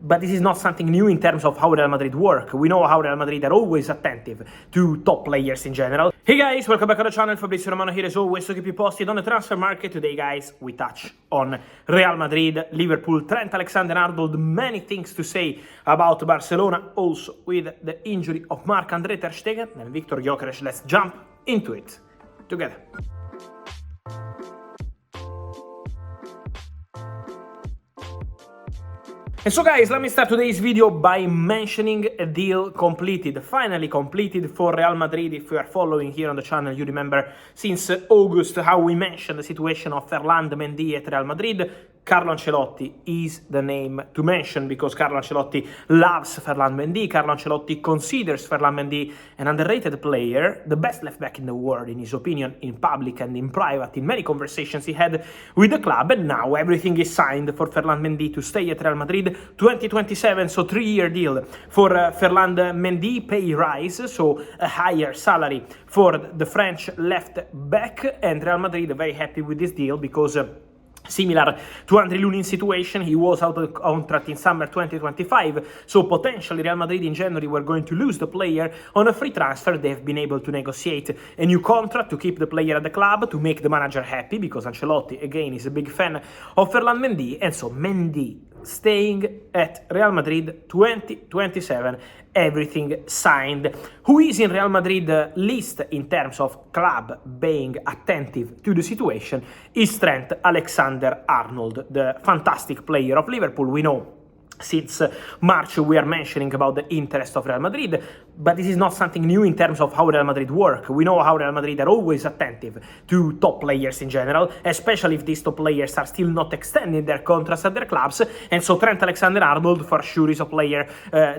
But this is not something new in terms of how Real Madrid work. We know how Real Madrid are always attentive to top players in general. Hey guys, welcome back on the channel. Fabrizio Romano here as always to keep you posted on the transfer market. Today guys, we touch on Real Madrid, Liverpool, Trent Alexander-Arnold, many things to say about Barcelona, also with the injury of Marc-Andre Ter Stegen and Victor Gyökeres. Let's jump into it together. And so guys, let me start today's video by mentioning a deal completed, finally completed for Real Madrid. If you are following here on the channel, you remember since August how we mentioned the situation of Ferland Mendy at Real Madrid. Carlo Ancelotti is the name to mention because Carlo Ancelotti loves Ferland Mendy. Carlo Ancelotti considers Ferland Mendy an underrated player, the best left back in the world in his opinion, in public and in private, in many conversations he had with the club. And now everything is signed for Ferland Mendy to stay at Real Madrid 2027, so 3-year deal for Ferland Mendy, pay rise, so a higher salary for the French left back, and Real Madrid are very happy with this deal because similar to Andre Lunin's situation, he was out of contract in summer 2025, so potentially Real Madrid in January were going to lose the player on a free transfer. They've been able to negotiate a new contract to keep the player at the club, to make the manager happy, because Ancelotti, again, is a big fan of Ferland Mendy, and so Mendy staying at Real Madrid 2027, everything signed. Who is in Real Madrid list in terms of club being attentive to the situation is Trent Alexander-Arnold, the fantastic player of Liverpool. We know since March we are mentioning about the interest of Real Madrid, but this is not something new in terms of how Real Madrid work. We know how Real Madrid are always attentive to top players in general, especially if these top players are still not extending their contracts at their clubs, and so Trent Alexander-Arnold for sure is a player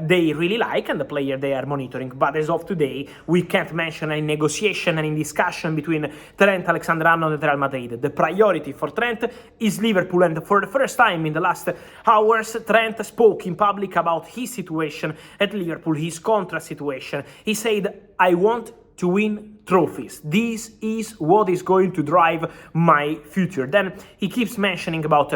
they really like and the player they are monitoring. But as of today, we can't mention any negotiation and any discussion between Trent Alexander-Arnold and Real Madrid. The priority for Trent is Liverpool, and for the first time in the last hours, Trent spoke in public about his situation at Liverpool, his contract situation. He said, "I want to win trophies. This is what is going to drive my future." Then he keeps mentioning about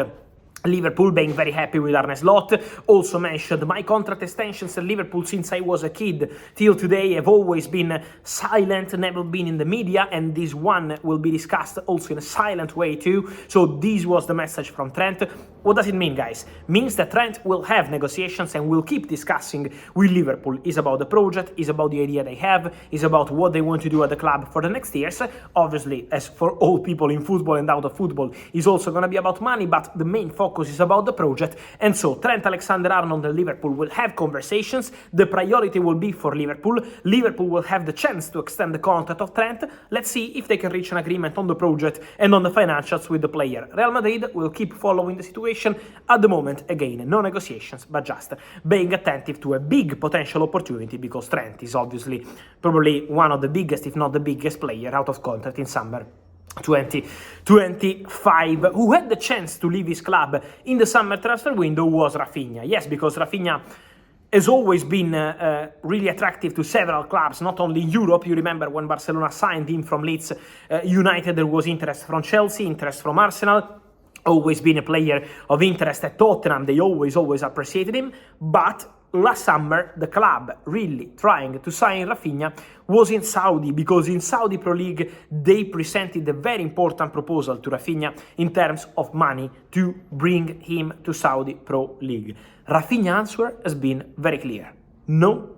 Liverpool being very happy with Arne Slot. Also mentioned, "My contract extensions at Liverpool since I was a kid till today have always been silent, never been in the media, and this one will be discussed also in a silent way too." So this was the message from Trent. What does it mean, guys? Means that Trent will have negotiations and will keep discussing with Liverpool. It's about the project, it's about the idea they have, it's about what they want to do at the club for the next years. Obviously, as for all people in football and out of football, it's also going to be about money, but the main focus is about the project. And so Trent Alexander-Arnold and Liverpool will have conversations. The priority will be for Liverpool. Liverpool will have the chance to extend the contract of Trent. Let's see if they can reach an agreement on the project and on the financials with the player. Real Madrid will keep following the situation. At the moment, again, no negotiations, but just being attentive to a big potential opportunity, because Trent is obviously probably one of the biggest, if not the biggest player out of contract in summer 2025. Who had the chance to leave his club in the summer transfer window was Raphinha. Yes, because Raphinha has always been really attractive to several clubs, not only in Europe. You remember when Barcelona signed him from Leeds United, there was interest from Chelsea, interest from Arsenal. Always been a player of interest at Tottenham. They always appreciated him. But last summer, the club really trying to sign Raphinha was in Saudi, because in Saudi Pro League, they presented a very important proposal to Raphinha in terms of money to bring him to Saudi Pro League. Raphinha's answer has been very clear. No,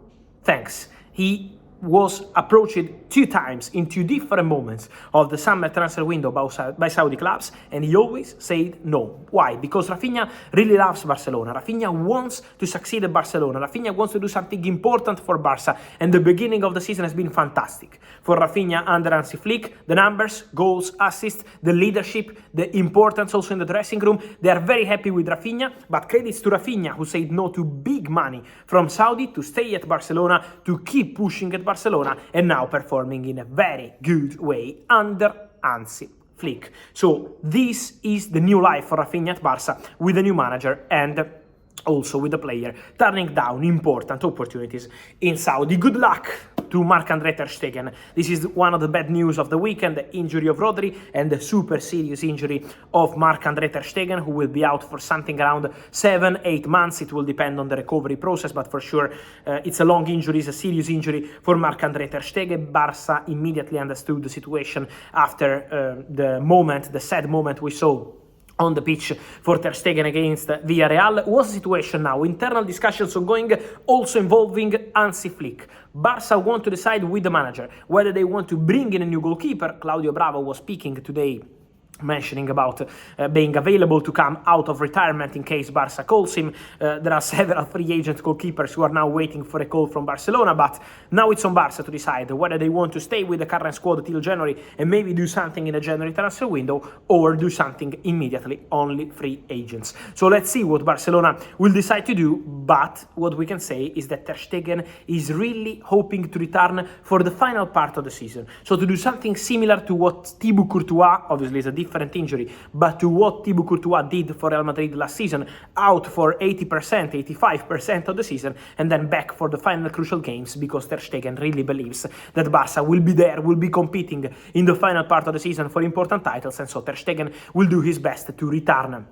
thanks. He was approached 2 times in 2 different moments of the summer transfer window by Saudi clubs, and he always said no. Why? Because Raphinha really loves Barcelona. Raphinha wants to succeed at Barcelona. Raphinha wants to do something important for Barca, and the beginning of the season has been fantastic for Raphinha under Hansi Flick. The numbers, goals, assists, the leadership, the importance also in the dressing room. They are very happy with Raphinha, but credits to Raphinha, who said no to big money from Saudi to stay at Barcelona, to keep pushing at Barcelona, and now performing in a very good way under Hansi Flick. So this is the new life for Raphinha at Barca, with a new manager and also with the player turning down important opportunities in Saudi. Good luck to Marc-André Ter Stegen. This is one of the bad news of the weekend, the injury of Rodri and the super serious injury of Marc-André Ter Stegen, who will be out for something around 7-8 months. It will depend on the recovery process, but for sure it's a long injury, it's a serious injury for Marc-André Ter Stegen. Barca immediately understood the situation after the sad moment we saw on the pitch for Ter Stegen against Villarreal. What's the situation now? Internal discussions ongoing, also involving Hansi Flick. Barca want to decide with the manager whether they want to bring in a new goalkeeper. Claudio Bravo was speaking today, mentioning about being available to come out of retirement in case Barca calls him. There are several free agent goalkeepers who are now waiting for a call from Barcelona, but now it's on Barca to decide whether they want to stay with the current squad till January and maybe do something in the January transfer window, or do something immediately, only free agents. So let's see what Barcelona will decide to do, but what we can say is that Ter Stegen is really hoping to return for the final part of the season. So to do something similar to what Thibaut Courtois, obviously is a different injury, but to what Thibaut Courtois did for Real Madrid last season, out for 80%, 85% of the season, and then back for the final crucial games, because Ter Stegen really believes that Barca will be there, will be competing in the final part of the season for important titles, and so Ter Stegen will do his best to return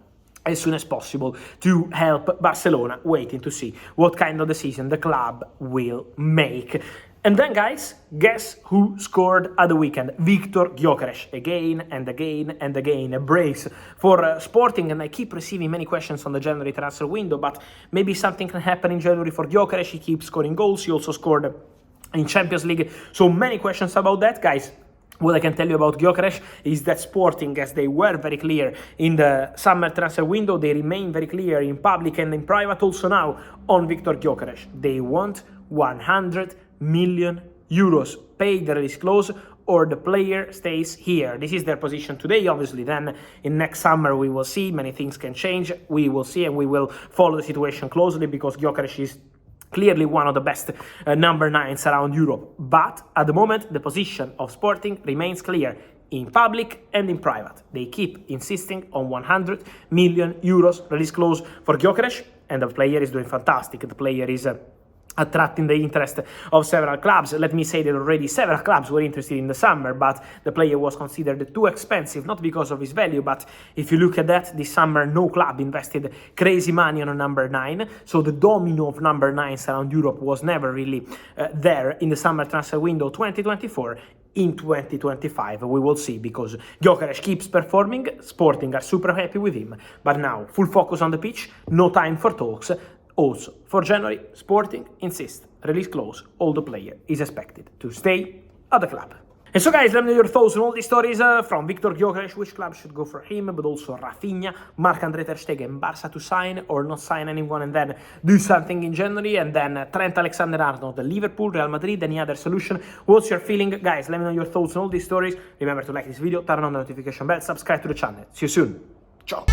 as soon as possible to help Barcelona, waiting to see what kind of decision the club will make. And then, guys, guess who scored at the weekend? Victor Gyökeres, again and again and again. A brace for Sporting, and I keep receiving many questions on the January transfer window, but maybe something can happen in January for Gyökeres. He keeps scoring goals. He also scored in Champions League. So many questions about that, guys. What I can tell you about Gyökeres is that Sporting, as they were very clear in the summer transfer window, they remain very clear in public and in private also now on Victor Gyökeres. They want 100 million euros. Pay the release clause or the player stays here. This is their position today. Obviously, then in next summer we will see. Many things can change. We will see, and we will follow the situation closely, because Gyökeres is clearly one of the best number 9s around Europe. But at the moment, the position of Sporting remains clear in public and in private. They keep insisting on 100 million euros release clause for Gyökeres, and the player is doing fantastic. The player is attracting the interest of several clubs. Let me say that already several clubs were interested in the summer, but the player was considered too expensive, not because of his value, but if you look at that, this summer no club invested crazy money on a number 9, so the domino of number 9s around Europe was never really there in the summer transfer window 2024. In 2025, we will see, because Gyökeres keeps performing, Sporting are super happy with him, but now full focus on the pitch, no time for talks. Also, for January, Sporting insists, release clause, all the player is expected to stay at the club. And so, guys, let me know your thoughts on all these stories from Victor Gyokeres, which club should go for him, but also Raphinha, Marc-André Ter Stegen, Barca to sign or not sign anyone and then do something in January, and then Trent Alexander-Arnold, Liverpool, Real Madrid, any other solution. What's your feeling? Guys, let me know your thoughts on all these stories. Remember to like this video, turn on the notification bell, subscribe to the channel. See you soon. Ciao!